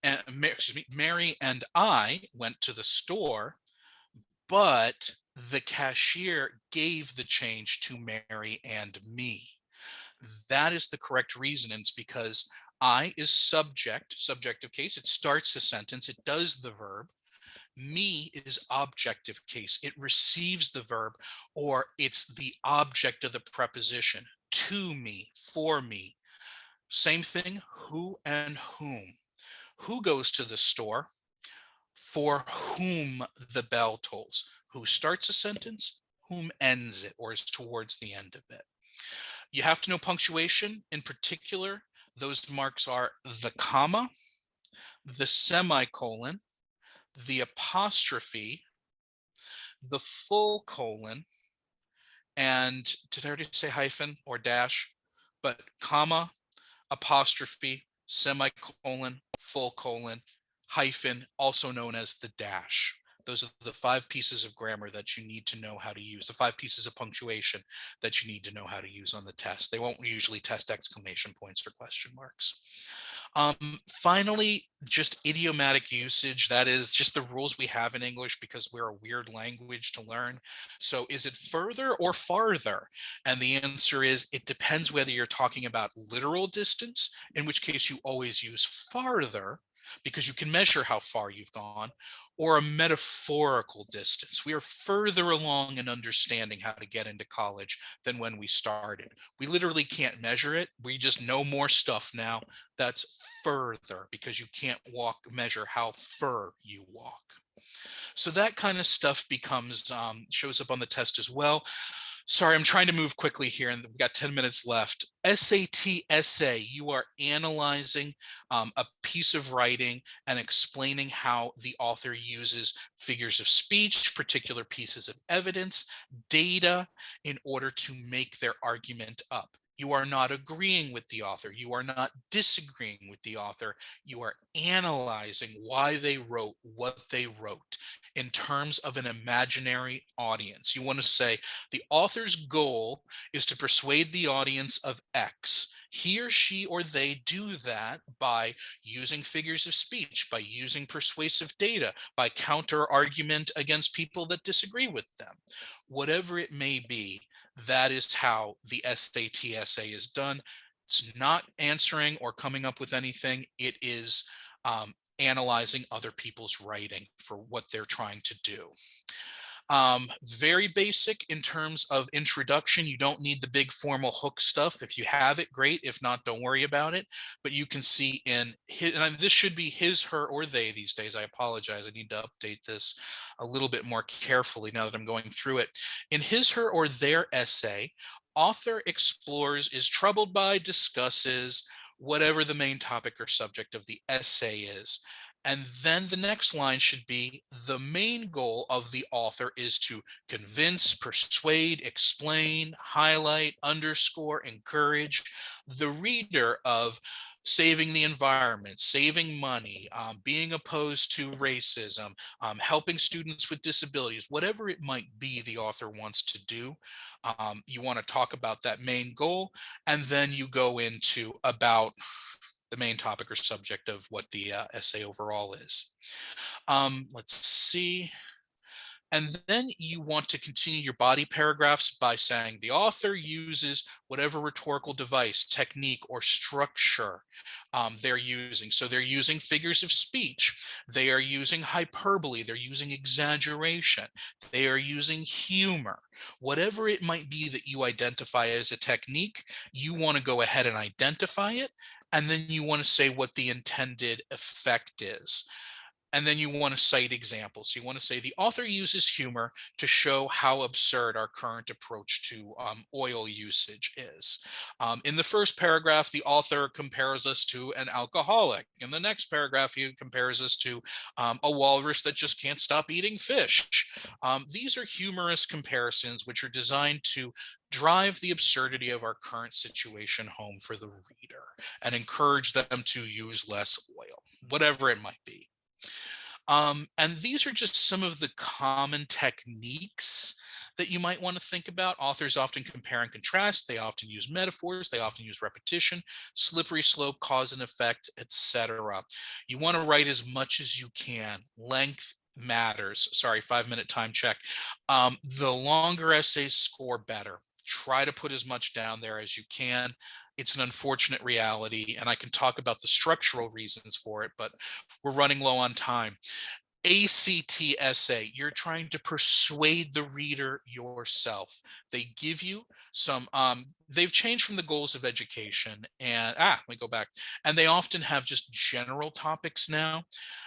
and I went to the store, but the cashier gave the change to Mary and me. That is the correct reason. And it's because I is subjective case. It starts the sentence. It does the verb. Me is objective case. It receives the verb, or it's the object of the preposition. To me, for me. Same thing, who and whom. Who goes to the store? For whom the bell tolls. Who starts a sentence? Whom ends it, or is towards the end of it. You have to know punctuation. In particular, those marks are the comma, the semicolon, the apostrophe, the full colon, and did I already say hyphen or dash? But comma, apostrophe, semicolon, full colon, hyphen, also known as the dash. Those are the 5 pieces of grammar that you need to know how to use, the 5 pieces of punctuation that you need to know how to use on the test. They won't usually test exclamation points or question marks. Finally, just idiomatic usage. That is just the rules we have in English because we're a weird language to learn. So is it further or farther? And the answer is it depends whether you're talking about literal distance, in which case you always use farther because you can measure how far you've gone, or a metaphorical distance. We are further along in understanding how to get into college than when we started. We literally can't measure it. We just know more stuff now. That's further because you can't measure how far you walk. So that kind of stuff becomes shows up on the test as well. Sorry, I'm trying to move quickly here, and we've got 10 minutes left. SAT essay, you are analyzing a piece of writing and explaining how the author uses figures of speech, particular pieces of evidence, data, in order to make their argument up. You are not agreeing with the author. You are not disagreeing with the author. You are analyzing why they wrote what they wrote in terms of an imaginary audience. You want to say the author's goal is to persuade the audience of X. He or she or they do that by using figures of speech, by using persuasive data, by counter argument against people that disagree with them. Whatever it may be, that is how the SAT essay is done. It's not answering or coming up with anything. It is analyzing other people's writing for what they're trying to do. Very basic in terms of introduction. You don't need the big formal hook stuff. If you have it, great. If not, don't worry about it. But you can see in his, and this should be his, her, or they these days. I apologize. I need to update this a little bit more carefully now that I'm going through it. In his, her, or their essay, author explores, is troubled by, discusses whatever the main topic or subject of the essay is. And then the next line should be, the main goal of the author is to convince, persuade, explain, highlight, underscore, encourage the reader of saving the environment, saving money, being opposed to racism, helping students with disabilities, whatever it might be the author wants to do. You want to talk about that main goal, and then you go into about the main topic or subject of what the essay overall is. Let's see. And then you want to continue your body paragraphs by saying the author uses whatever rhetorical device, technique, or structure they're using. So they're using figures of speech. They are using hyperbole. They're using exaggeration. They are using humor. Whatever it might be that you identify as a technique, you want to go ahead and identify it. And then you want to say what the intended effect is. And then you want to cite examples. You want to say the author uses humor to show how absurd our current approach to oil usage is. In the first paragraph, the author compares us to an alcoholic. In the next paragraph, he compares us to a walrus that just can't stop eating fish. These are humorous comparisons which are designed to drive the absurdity of our current situation home for the reader and encourage them to use less oil, whatever it might be. And these are just some of the common techniques that you might want to think about. Authors often compare and contrast. They often use metaphors. They often use repetition, slippery slope, cause and effect, etc. You want to write as much as you can. Length matters. Sorry, 5-minute time check. The longer essays score better. Try to put as much down there as you can. It's an unfortunate reality, and I can talk about the structural reasons for it, but we're running low on time. ACT essay, you're trying to persuade the reader yourself. They give you some, they've changed from the goals of education, and let me go back. And they often have just general topics now.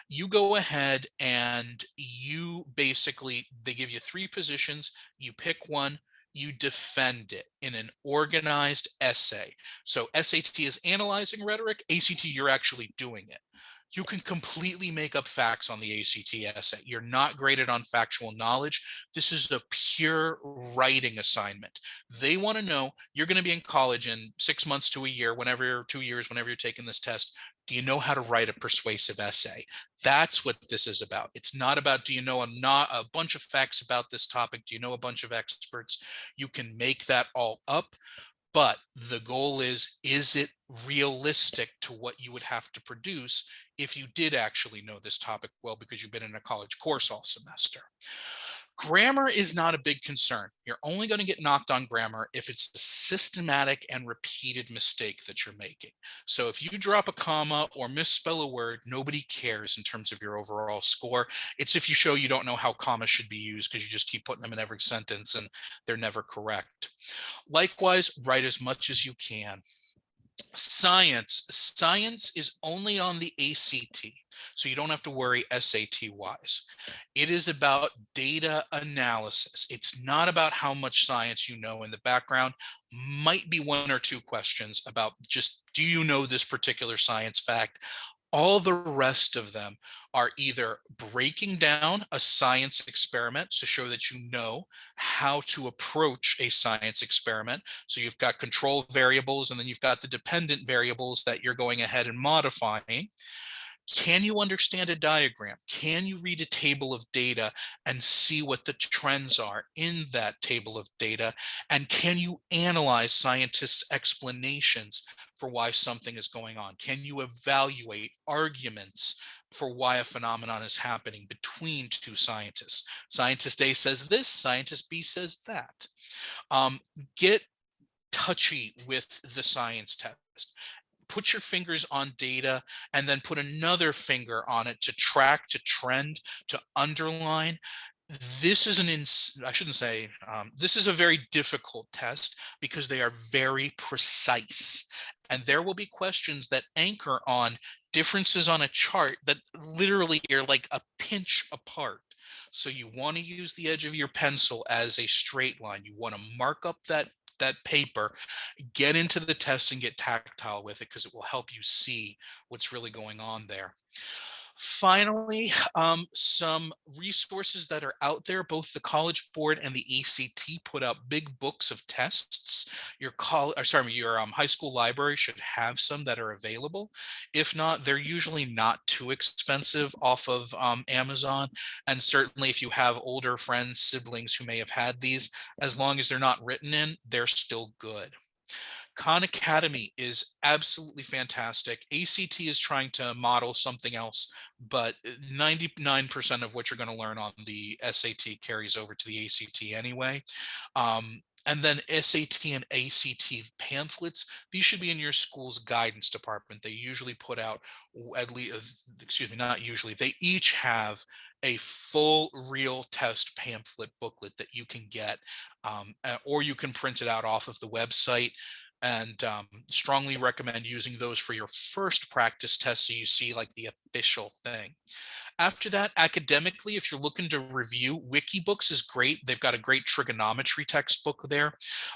You go ahead and you basically, they give you 3 positions, you pick one, you defend it in an organized essay. So SAT is analyzing rhetoric, ACT, you're actually doing it. You can completely make up facts on the ACT essay. You're not graded on factual knowledge. This is a pure writing assignment. They want to know, you're going to be in college in 6 months to a year, whenever, 2 years, whenever you're taking this test. Do you know how to write a persuasive essay? That's what this is about. It's not about, do you know a bunch of facts about this topic? Do you know a bunch of experts? You can make that all up. But the goal is it realistic to what you would have to produce if you did actually know this topic well because you've been in a college course all semester? Grammar is not a big concern. You're only going to get knocked on grammar if it's a systematic and repeated mistake that you're making. So if you drop a comma or misspell a word, nobody cares in terms of your overall score. It's if you show you don't know how commas should be used because you just keep putting them in every sentence and they're never correct. Likewise, write as much as you can. Science is only on the ACT, so you don't have to worry SAT wise. It is about data analysis. It's not about how much science you know in the background. Might be 1 or 2 questions about just, do you know this particular science fact? All the rest of them are either breaking down a science experiment to show that you know how to approach a science experiment. So you've got control variables, and then you've got the dependent variables that you're going ahead and modifying. Can you understand a diagram? Can you read a table of data and see what the trends are in that table of data? And can you analyze scientists' explanations for why something is going on? Can you evaluate arguments for why a phenomenon is happening between 2 scientists? Scientist A says this, scientist B says that. Get touchy with the science test. Put your fingers on data and then put another finger on it to track, to trend, to underline. This is I shouldn't say, this is a very difficult test because they are very precise. And there will be questions that anchor on differences on a chart that literally are like a pinch apart. So you want to use the edge of your pencil as a straight line. You want to mark up that paper, get into the test and get tactile with it because it will help you see what's really going on there. Finally, some resources that are out there, both the College Board and the ACT put out big books of tests. Your high school library should have some that are available. If not, they're usually not too expensive off of Amazon. And certainly if you have older friends, siblings who may have had these, as long as they're not written in, they're still good. Khan Academy is absolutely fantastic. ACT is trying to model something else, but 99% of what you're going to learn on the SAT carries over to the ACT anyway. And then SAT and ACT pamphlets, these should be in your school's guidance department. They usually put out, at least, excuse me, not usually, they each have a full real test pamphlet booklet that you can get, or you can print it out off of the website, and strongly recommend using those for your first practice test so you see like the official thing. After that, academically, if you're looking to review, Wikibooks is great. They've got a great trigonometry textbook there.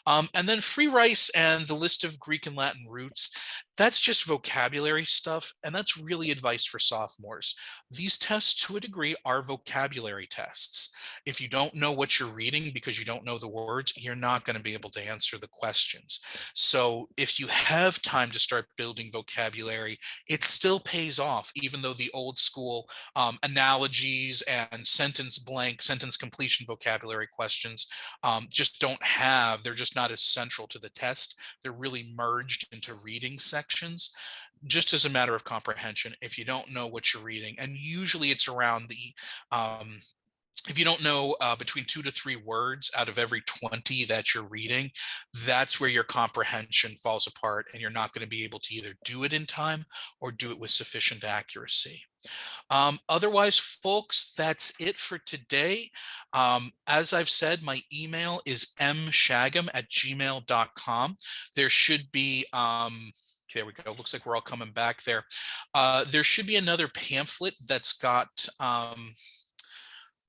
And then Free Rice and the list of Greek and Latin roots, that's just vocabulary stuff, and that's really advice for sophomores. These tests, to a degree, are vocabulary tests. If you don't know what you're reading because you don't know the words, you're not going to be able to answer the questions. So if you have time to start building vocabulary, it still pays off, even though the old school analogies and sentence completion vocabulary questions they're just not as central to the test. They're really merged into reading sections just as a matter of comprehension if you don't know what you're reading. And usually it's around if you don't know between 2 to 3 words out of every 20 that you're reading, that's where your comprehension falls apart and you're not going to be able to either do it in time or do it with sufficient accuracy. Otherwise, folks, that's it for today. As I've said, my email is mshagam@gmail.com. There should be, there we go. Looks like we're all coming back there. There should be another pamphlet that's got,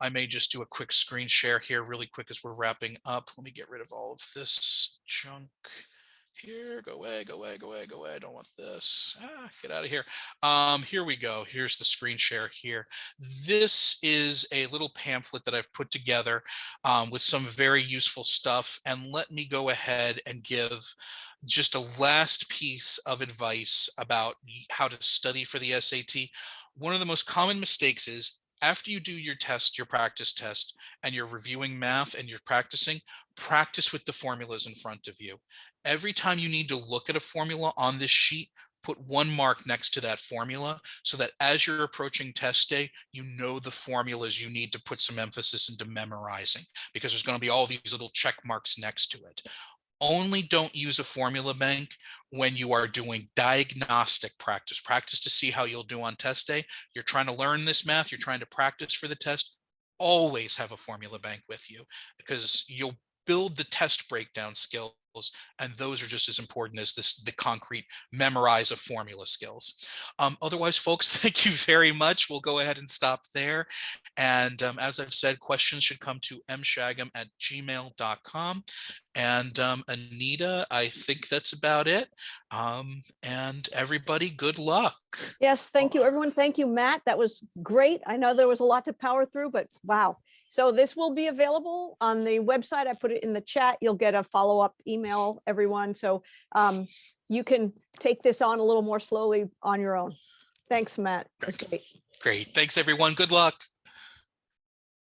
I may just do a quick screen share here really quick as we're wrapping up. Let me get rid of all of this junk here. Go away, go away, go away, go away. I don't want this. Get out of here. Here we go. Here's the screen share here. This is a little pamphlet that I've put together with some very useful stuff. And let me go ahead and give just a last piece of advice about how to study for the SAT. One of the most common mistakes is after you do your test, your practice test, and you're reviewing math and you're practicing, practice with the formulas in front of you. Every time you need to look at a formula on this sheet, put 1 mark next to that formula so that as you're approaching test day, you know the formulas you need to put some emphasis into memorizing, because there's going to be all these little check marks next to it. Only don't use a formula bank when you are doing diagnostic practice to see how you'll do on test day. You're trying to learn this math, you're trying to practice for the test. Always have a formula bank with you because you'll build the test breakdown skills, and those are just as important as the concrete memorize of formula skills. Otherwise, folks, thank you very much. We'll go ahead and stop there. And as I've said, questions should come to mshagam@gmail.com. And Anita, I think that's about it. And everybody, good luck. Yes, thank you, everyone. Thank you, Matt. That was great. I know there was a lot to power through, but wow. So this will be available on the website. I put it in the chat. You'll get a follow-up email, everyone. So you can take this on a little more slowly on your own. Thanks, Matt. That's great. Great. Thanks, everyone. Good luck.